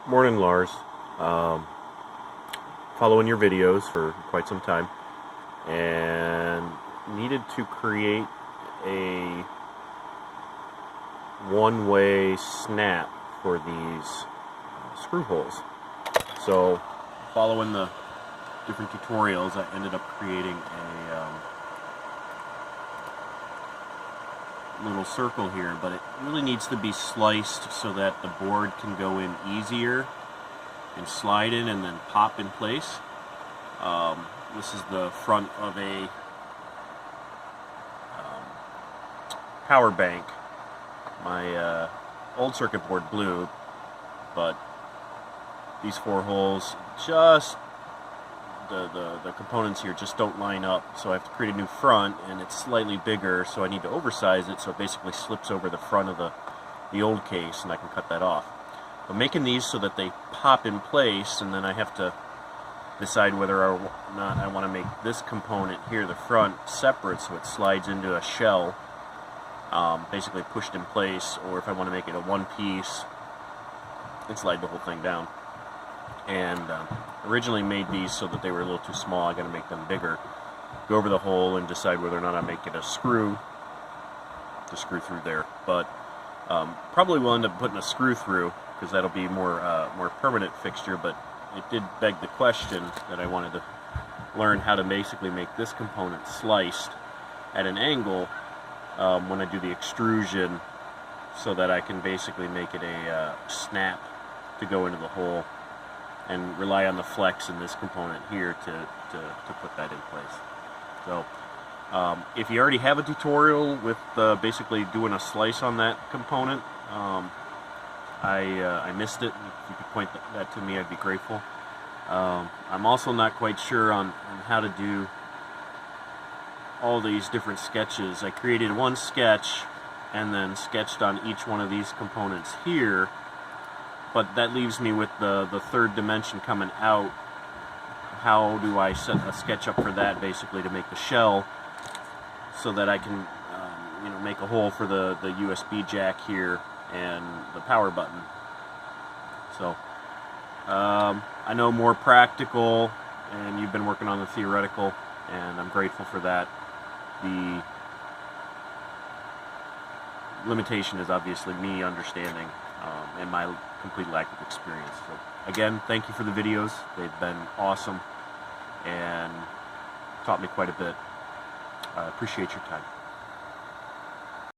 Morning, Lars. Um, Following your videos for quite some time, and needed to create a one-way snap for these screw holes. So, following the different tutorials, I ended up creating a little circle here, but it really needs to be sliced so that the board can go in easier and slide in and then pop in place. This is the front of a power bank. My old circuit board blew, but these four holes, just the components here just don't line up, so I have to create a new front, and it's slightly bigger, so I need to oversize it so it basically slips over the front of the old case, and I can cut that off. I'm making these so that they pop in place, and then I have to decide whether or not I want to make this component here, the front, separate so it slides into a shell, basically pushed in place, or if I want to make it a one piece and slide the whole thing down. And originally made these so that they were a little too small. I got to make them bigger. Go over the hole and decide whether or not I make it a screw to screw through there. But probably will end up putting a screw through, because that'll be more permanent fixture. But it did beg the question that I wanted to learn how to basically make this component sliced at an angle when I do the extrusion, so that I can basically make it a snap to go into the hole, and rely on the flex in this component here to put that in place. So if you already have a tutorial with basically doing a slice on that component, I missed it. If you could point that to me, I'd be grateful. I'm also not quite sure on how to do all these different sketches. I created one sketch and then sketched on each one of these components here, but that leaves me with the third dimension coming out. How do I set a sketch up for that, basically to make the shell, so that I can make a hole for the USB jack here and the power button. So I know more practical, and you've been working on the theoretical, and I'm grateful for that. The limitation is obviously me understanding and my complete lack of experience. So again, thank you for the videos. They've been awesome and taught me quite a bit. I appreciate your time.